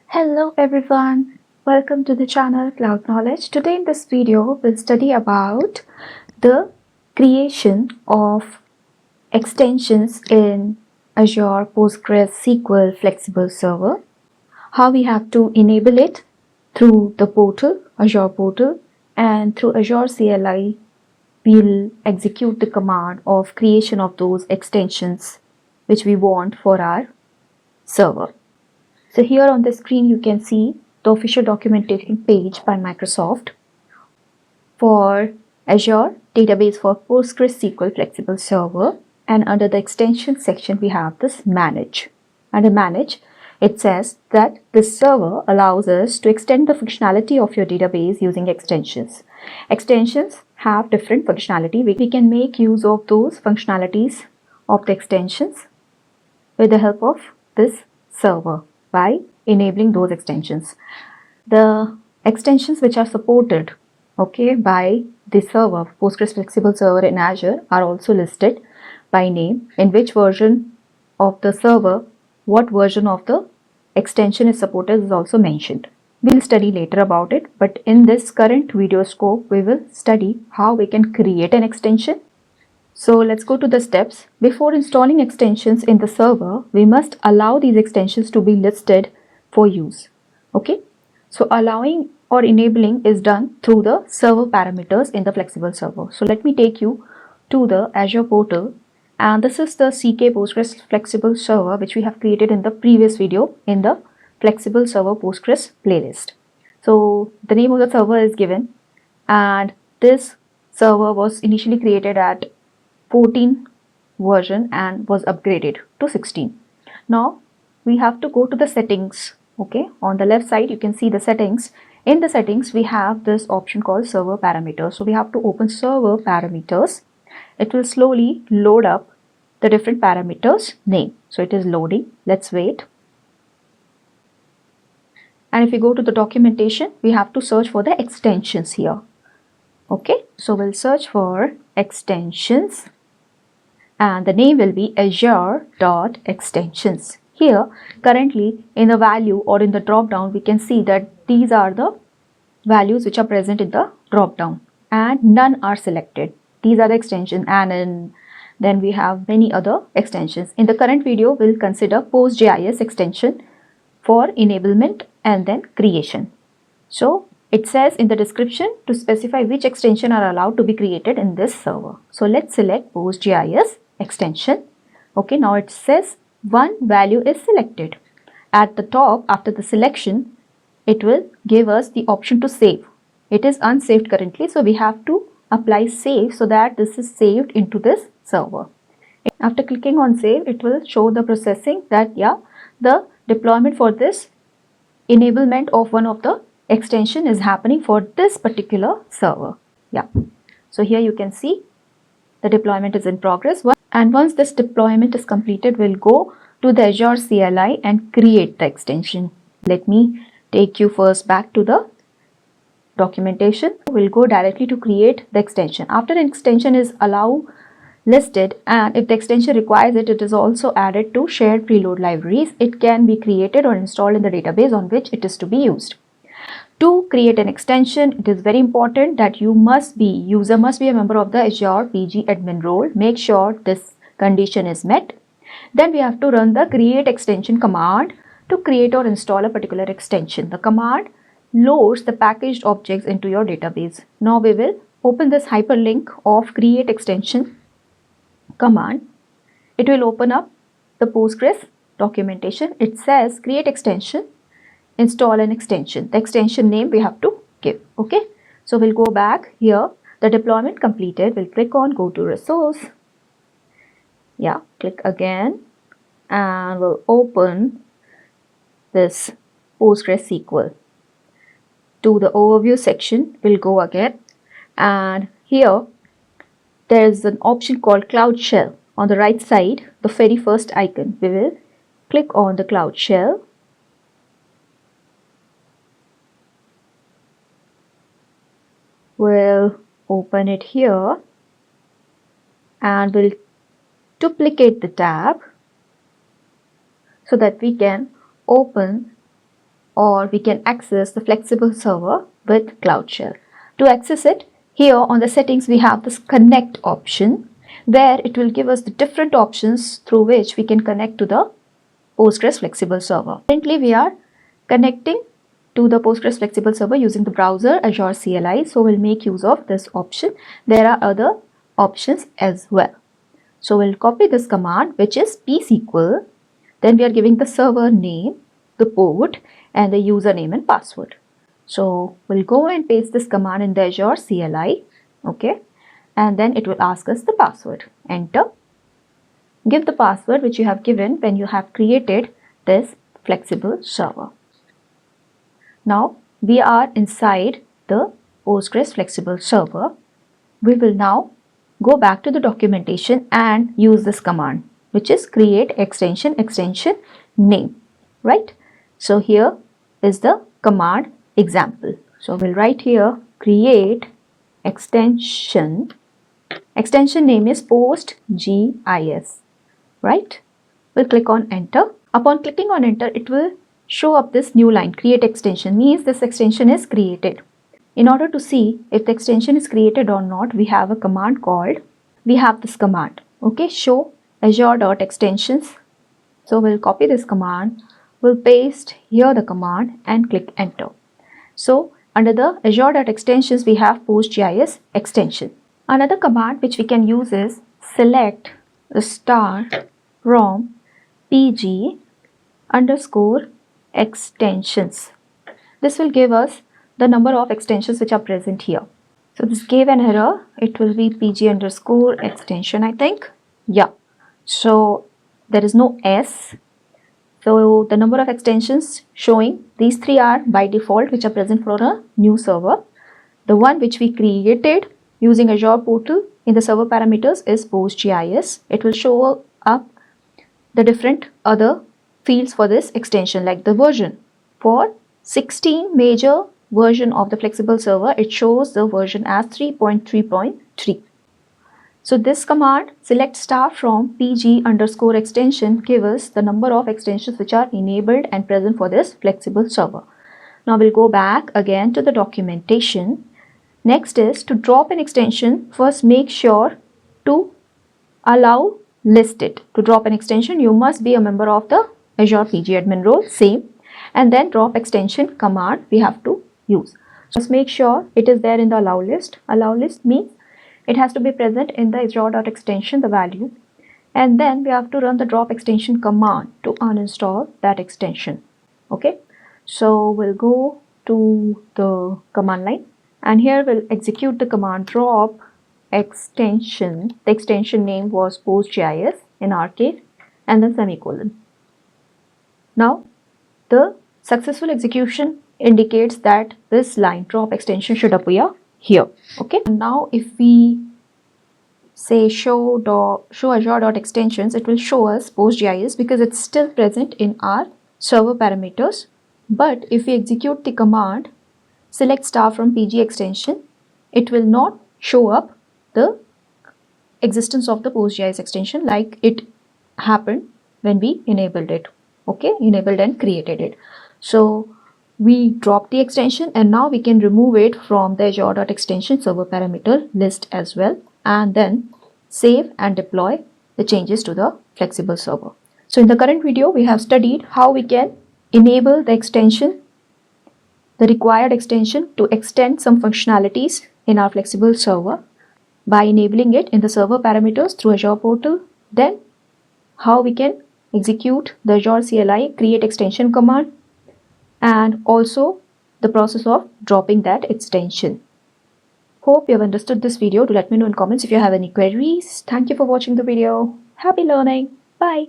Hello everyone, welcome to the channel Cloud Knowledge. Today in this video we'll study about the creation of extensions in Azure PostgreSQL Flexible Server, how we have to enable it through the portal, Azure portal, and through Azure CLI we'll execute the command of creation of those extensions which we want for our server. So here on the screen you can see the official documentation page by Microsoft for Azure database for PostgreSQL Flexible Server, and under the extension section we have this manage. Under manage it says that this server allows us to extend the functionality of your database using extensions. Extensions have different functionality. We can make use of those functionalities of the extensions with the help of this server by enabling those extensions. The extensions which are supported by the server, Postgres Flexible Server in Azure, are also listed by name, in which version of the server, what version of the extension is supported is also mentioned. We'll study later about it, but in this current video scope, we will study how we can create an extension. So let's go to the steps. Before installing extensions in the server, we must allow these extensions to be listed for use. Okay, so allowing or enabling is done through the server parameters in the flexible server. So let me take you to the Azure portal, and this is the CK Postgres Flexible Server which we have created in the previous video in the Flexible Server Postgres playlist. So the name of the server is given, and this server was initially created at 14 version and was upgraded to 16. Now we have to go to the settings. Okay, on the left side you can see the settings. In the settings we have this option called server parameters. So we have to open server parameters. It will slowly load up the different parameters name. So it is loading. Let's wait. And if we go to the documentation, we have to search for the extensions here. Okay, so we'll search for extensions, and the name will be azure.extensions. Here currently in the value or in the drop down we can see that these are the values which are present in the drop down and none are selected. These are the extensions, and then we have many other extensions. In the current video we'll consider PostGIS extension for enablement and then creation. So it says in the description to specify which extension are allowed to be created in this server. So let's select PostGIS extension. Okay, now it says one value is selected. At the top, after the selection, it will give us the option to save. It is unsaved currently, so we have to apply save so that this is saved into this server. After clicking on save, it will show the processing that the deployment for this enablement of one of the extension is happening for this particular server. So here you can see the deployment is in progress, and once this deployment is completed, we'll go to the Azure CLI and create the extension. Let me take you first back to the documentation. We'll go directly to create the extension. After an extension is listed, and if the extension requires it, it is also added to shared preload libraries. It can be created or installed in the database on which it is to be used. To create an extension, it is very important that user must be a member of the Azure PG admin role. Make sure this condition is met. Then we have to run the create extension command to create or install a particular extension. The command loads the packaged objects into your database. Now we will open this hyperlink of create extension command. It will open up the Postgres documentation. It says create extension, install an extension. The extension name we have to give. Okay, so we'll go back here. The deployment completed. We'll click on go to resource. Click again, and we'll open this PostgreSQL. To the overview section, we'll go again, and here there is an option called Cloud Shell. On the right side, the very first icon, we will click on the Cloud Shell. We'll open it here, and we'll duplicate the tab so that we can open or we can access the flexible server with Cloud Shell. To access it, here on the settings we have this connect option, where it will give us the different options through which we can connect to the Postgres flexible server. Currently we are connecting to the Postgres flexible server using the browser Azure CLI, so we'll make use of this option. There are other options as well. So we'll copy this command, which is psql. Then we are giving the server name, the port, and the username and password. So we'll go and paste this command in the Azure CLI, okay, and then it will ask us the password. Enter. Give the password which you have given when you have created this flexible server. Now we are inside the Postgres flexible server. We will now go back to the documentation and use this command, which is create extension name, right? So here is the command example. So we'll write here create extension name is PostGIS, right? We'll click on enter. Upon clicking on enter, it will show up this new line, create extension, means this extension is created. In order to see if the extension is created or not, we have a command called, this command, okay, show azure.extensions. So we'll copy this command, we'll paste here the command and click enter. So under the azure.extensions, we have PostGIS extension. Another command which we can use is select the star from PG_extensions. This will give us the number of extensions which are present here. So this gave an error. It will be PG_extension, I think. Yeah. So there is no S. So the number of extensions showing, these three are by default which are present for a new server. The one which we created using Azure portal in the server parameters is PostGIS. It will show up the different other fields for this extension, like the version. For 16 major version of the flexible server, it shows the version as 3.3.3. So this command select star from PG_extension gives us the number of extensions which are enabled and present for this flexible server. Now we'll go back again to the documentation. Next is to drop an extension. First make sure to allow listed. To drop an extension, you must be a member of the Azure PG admin role, same, and then drop extension command we have to use. Just make sure it is there in the allow list. Allow list means it has to be present in the Azure.extension, the value, and then we have to run the drop extension command to uninstall that extension. Okay, so we'll go to the command line and here we'll execute the command drop extension. The extension name was PostGIS in our case, and then semicolon. Now the successful execution indicates that this line drop extension should appear here. Okay, now if we say show azure.extensions, it will show us PostGIS because it's still present in our server parameters. But if we execute the command select star from PG extension, it will not show up the existence of the PostGIS extension like it happened when we enabled it. Okay, enabled and created it. So we dropped the extension and now we can remove it from the azure.extension server parameter list as well, and then save and deploy the changes to the flexible server. So in the current video, we have studied how we can enable the extension, the required extension to extend some functionalities in our flexible server by enabling it in the server parameters through Azure portal. Then how we can execute the Azure CLI create extension command, and also the process of dropping that extension. Hope you have understood this video. Do let me know in comments if you have any queries. Thank you for watching the video. Happy learning. Bye.